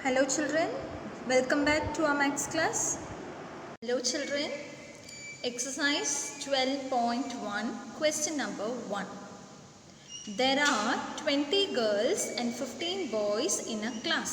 Hello children, welcome back to our maths class. Hello children, exercise 12.1, question number 1. There are 20 girls and 15 boys in a class.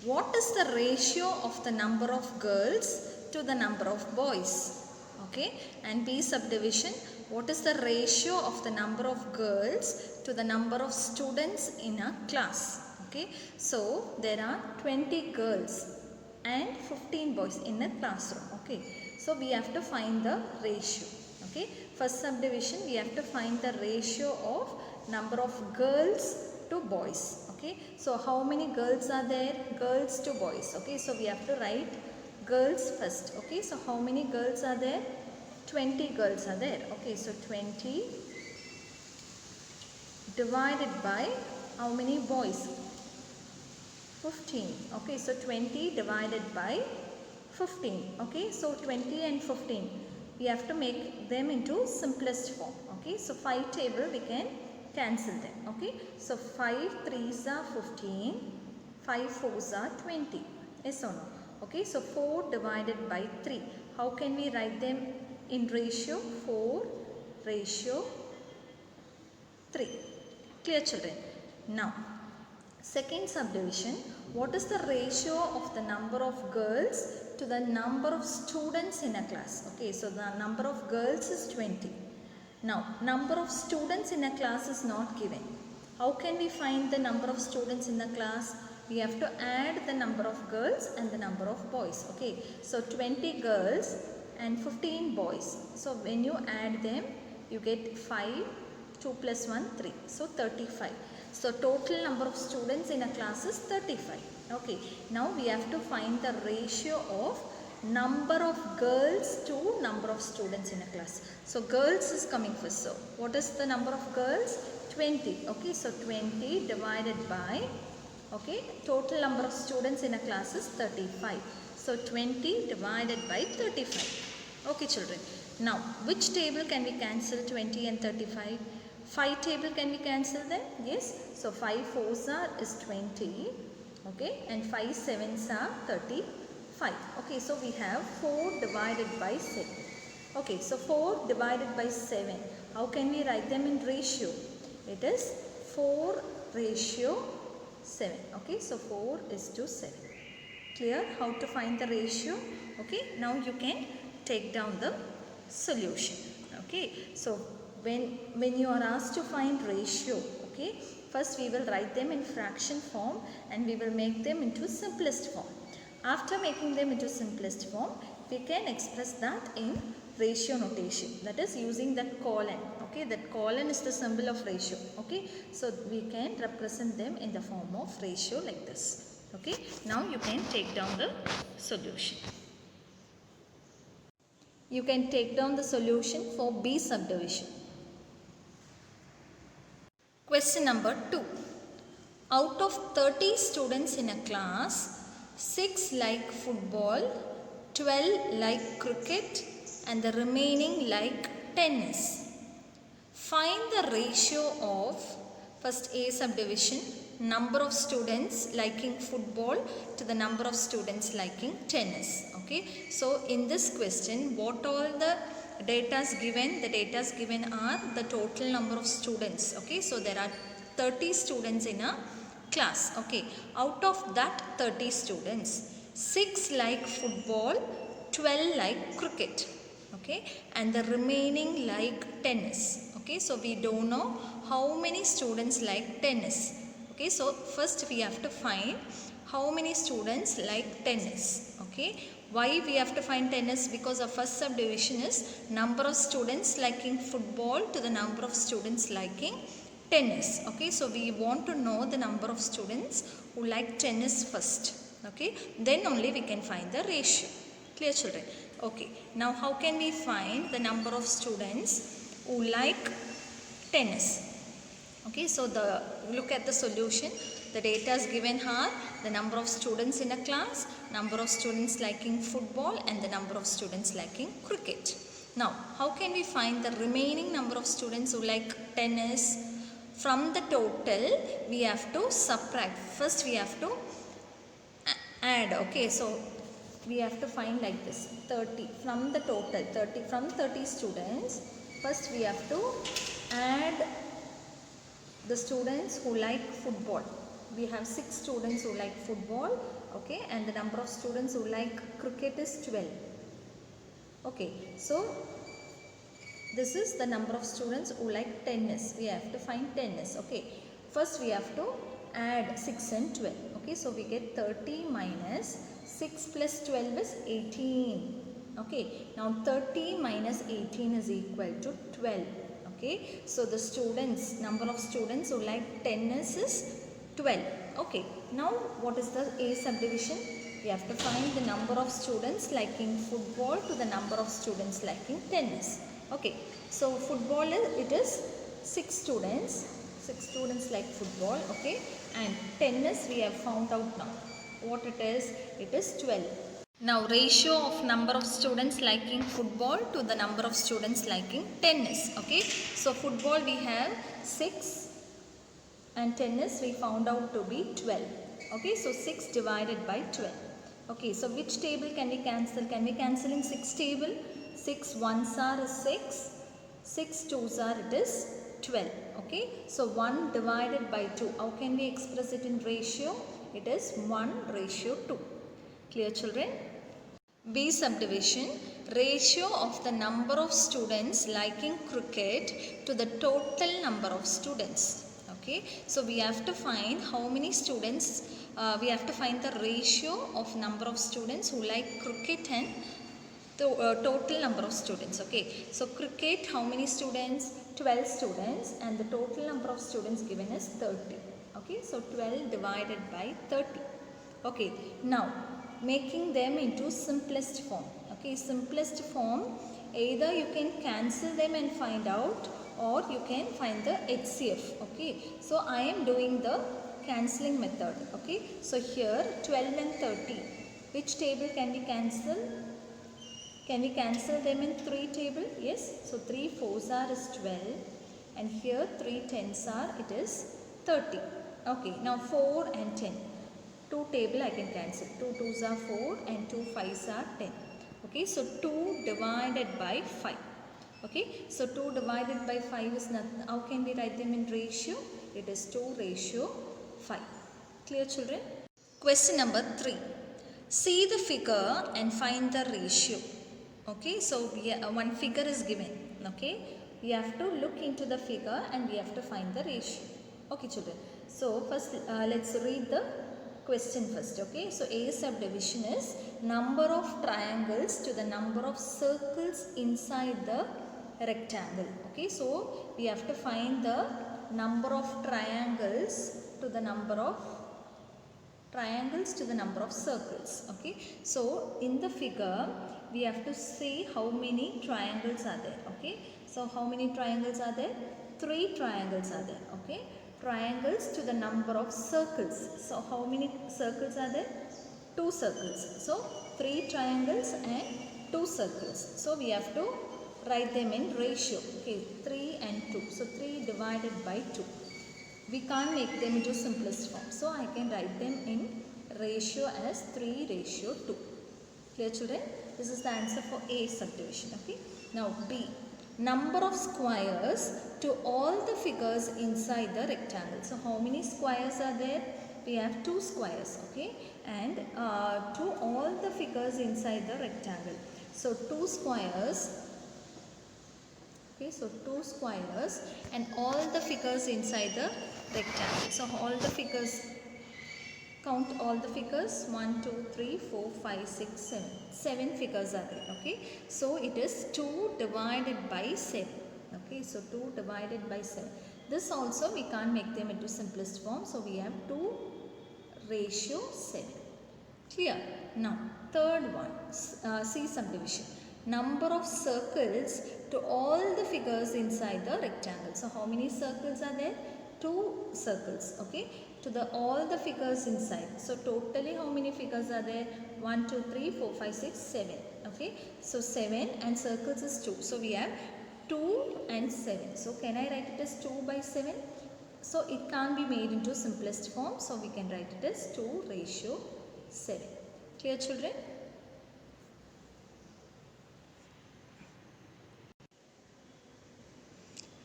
What is the ratio of the number of girls to the number of boys? Okay, and B subdivision, what is the ratio of the number of girls to the number of students in a class? Okay, so there are 20 girls and 15 boys in a classroom. Okay, so we have to find the ratio. Okay, first subdivision, we have to find the ratio of number of girls to boys. Okay, so how many girls are there? Girls to boys. Okay, so we have to write girls first. Okay, so how many girls are there? 20 girls are there. Okay, so 20 divided by how many boys? 15. Okay, so 20 divided by 15. Okay, so 20 and 15, we have to make them into simplest form. Okay, so 5 table we can cancel them. Okay, so 5 3s are 15, 5 4s are 20. Yes or no? Okay, so 4 divided by 3, how can we write them in ratio? 4 ratio 3. Clear children? Now second subdivision, what is the ratio of the number of girls to the number of students in a class? Okay, so the number of girls is 20. Now number of students in a class is not given. How can we find the number of students in the class? We have to add the number of girls and the number of boys. Okay, so 20 girls and 15 boys. So when you add them, you get 5, 2 plus 1, 3. So 35. So total number of students in a class is 35. Okay, now we have to find the ratio of number of girls to number of students in a class. So girls is coming first. So what is the number of girls? 20. Okay, so 20 divided by, okay, total number of students in a class is 35. So 20 divided by 35. Okay children, now which table can we cancel 20 and 35? 5 table can we cancel them? Yes. So 5 4s is 20. Okay, and 5 7s are 35. Okay, so we have 4 divided by 7. Okay, so 4 divided by 7, how can we write them in ratio? It is 4 ratio 7. Okay, so 4 is to 7. Clear how to find the ratio? Okay, now you can take down the solution. Okay, so when you are asked to find ratio, okay, first we will write them in fraction form and we will make them into simplest form. After making them into simplest form, we can express that in ratio notation, that is using that colon. Okay, that colon is the symbol of ratio. Okay, so we can represent them in the form of ratio like this. Okay, now you can take down the solution. You can take down the solution for B subdivision. Question number 2. Out of 30 students in a class, 6 like football, 12 like cricket and the remaining like tennis. Find the ratio of, first A subdivision, number of students liking football to the number of students liking tennis. Okay, so in this question, what all the data is given? The data is given are the total number of students. Okay, so there are 30 students in a class. Okay, out of that 30 students, 6 like football, 12 like cricket. Okay, and the remaining like tennis. Okay, so we don't know how many students like tennis. Okay, so first we have to find how many students like tennis. Okay, why we have to find tennis? Because our first subdivision is number of students liking football to the number of students liking tennis. Okay, so we want to know the number of students who like tennis first. Okay, then only we can find the ratio. Clear children? Okay, now how can we find the number of students who like tennis? Okay, so look at the solution. The data is given are the number of students in a class, number of students liking football and the number of students liking cricket. Now, how can we find the remaining number of students who like tennis? From the total, we have to subtract. First, we have to add. Okay, so we have to find like this, 30 from the total 30 from 30 students. First we have to add the students who like football. We have 6 students who like football, okay, and the number of students who like cricket is 12. Okay, so this is the number of students who like tennis. We have to find tennis. Okay, first we have to add 6 and 12. Okay, so we get 30 minus 6 plus 12 is 18. Okay, now 30 minus 18 is equal to 12. Okay, so the students, number of students who like tennis is 12. Okay, now what is the A subdivision? We have to find the number of students liking football to the number of students liking tennis. Okay, so football it is 6 students. 6 students like football. Okay, and tennis we have found out now. What it is? It is 12. Now ratio of number of students liking football to the number of students liking tennis. Okay, so football we have 6 and tennis we found out to be 12. Okay, so 6 divided by 12. Okay, so which table can we cancel? Can we cancel in 6 table? 6 ones are 6, 6 twos are it is 12. Okay, so 1 divided by 2. How can we express it in ratio? It is 1:2. Clear, children? B subdivision, ratio of the number of students liking cricket to the total number of students. Okay, so we have to find how many students, we have to find the ratio of number of students who like cricket and the total number of students. Okay, so cricket, how many students? 12 students, and the total number of students given is 30. Okay, so 12 divided by 30. Okay, now making them into simplest form. Okay, simplest form, either you can cancel them and find out, or you can find the HCF. Okay, so I am doing the cancelling method. Okay, so here 12 and 30, which table can we cancel? Can we cancel them in 3 table? Yes, so 3 4s are is 12, and here 3 10s are it is 30. Okay, now 4 and 10, 2 table I can cancel. 2 2s are 4 and 2 5s are 10. Okay, so 2 divided by 5. Okay, so 2 divided by 5 is nothing. How can we write them in ratio? It is 2:5. Clear, children? Question number 3. See the figure and find the ratio. Okay, so one figure is given. Okay, we have to look into the figure and we have to find the ratio. Okay, children, so first let's read the question first. Okay, so A subdivision is number of triangles to the number of circles inside the rectangle. Okay, so we have to find the number of triangles to the number of circles. Okay, so in the figure we have to see how many triangles are there. Okay, so how many triangles are there? 3 triangles are there. Okay, triangles to the number of circles. So how many circles are there? 2 circles. So 3 triangles and 2 circles. So we have to write them in ratio. Okay, 3 and 2. So 3 divided by 2. We can't make them into simplest form. So I can write them in ratio as 3:2. Clear, children? This is the answer for A subdivision. Okay. Now B. Number of squares to all the figures inside the rectangle. So how many squares are there? We have 2 squares. Okay. And to all the figures inside the rectangle. So 2 squares. Okay, so 2 squares and all the figures inside the rectangle. So all the figures, count all the figures, 1 2 3 4 5 6 7. 7 figures are there. Okay, so it is 2 divided by 7. Okay, so 2 divided by 7. This also we can't make them into simplest form, so we have 2:7. Clear? Now third one, C subdivision, number of circles to all the figures inside the rectangle. So how many circles are there? 2 circles. Okay, to the all the figures inside. So totally how many figures are there? 1 2 3 4 5 6 7. Okay, so 7 and circles is 2. So we have 2 and 7. So can I write it as 2/7? So it can't be made into simplest form. So we can write it as 2:7. 7. Clear children?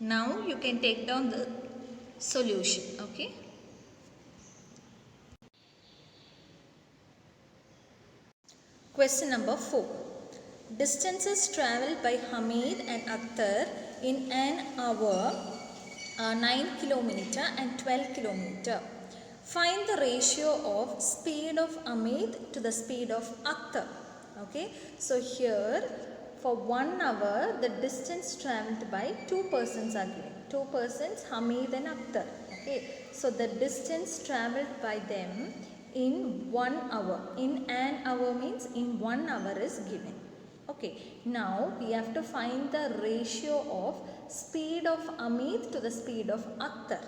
Now you can take down the solution. Okay. Question number 4. Distances travelled by Hamid and Akhtar in an hour are 9 km and 12 km. Find the ratio of speed of Hamid to the speed of Akhtar. Okay. So here for 1 hour the distance travelled by 2 persons are given. 2 persons, Hamid and Akhtar. Okay. So the distance travelled by them in 1 hour. In an hour means in 1 hour is given. Okay. Now we have to find the ratio of speed of Hamid to the speed of Akhtar.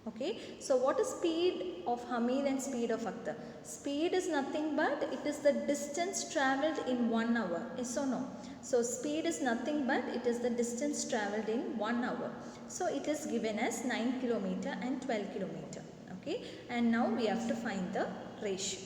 Okay. So what is speed of Hamid and speed of Akhtar? Speed is nothing but it is the distance travelled in 1 hour. Yes or no? So speed is nothing but it is the distance travelled in 1 hour. So it is given as 9 km and 12 km. Okay. And now we have to find the ratio.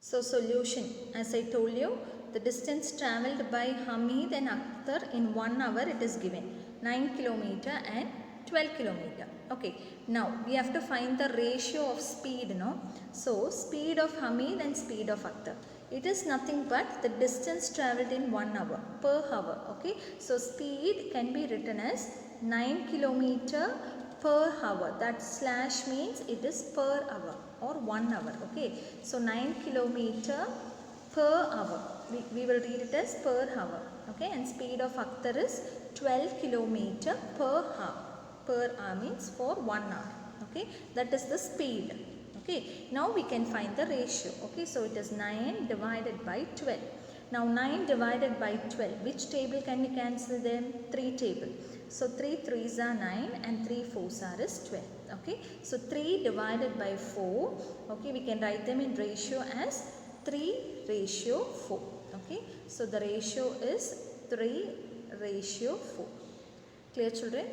So solution, as I told you, the distance travelled by Hamid and Akhtar in 1 hour it is given 9 km and 12 km. Okay. Now we have to find the ratio of speed. No? So speed of Hamid and speed of Akhtar. It is nothing but the distance travelled in 1 hour per hour. Okay. So speed can be written as 9 km per hour. That slash means it is per hour or 1 hour. Okay. So 9 km per hour. We will read it as per hour. Okay. And speed of Akhtar is 12 km per hour. Per hour means for 1 hour. Okay. That is the speed. Okay. Now we can find the ratio. Okay. So it is 9 divided by 12. Now 9 divided by 12. Which table can we cancel them? 3 table. So 3 3s are 9 and 3 4s are is 12. Okay. So 3 divided by 4. Okay. We can write them in ratio as 3 ratio 4. Okay. So the ratio is 3 ratio 4. Clear children?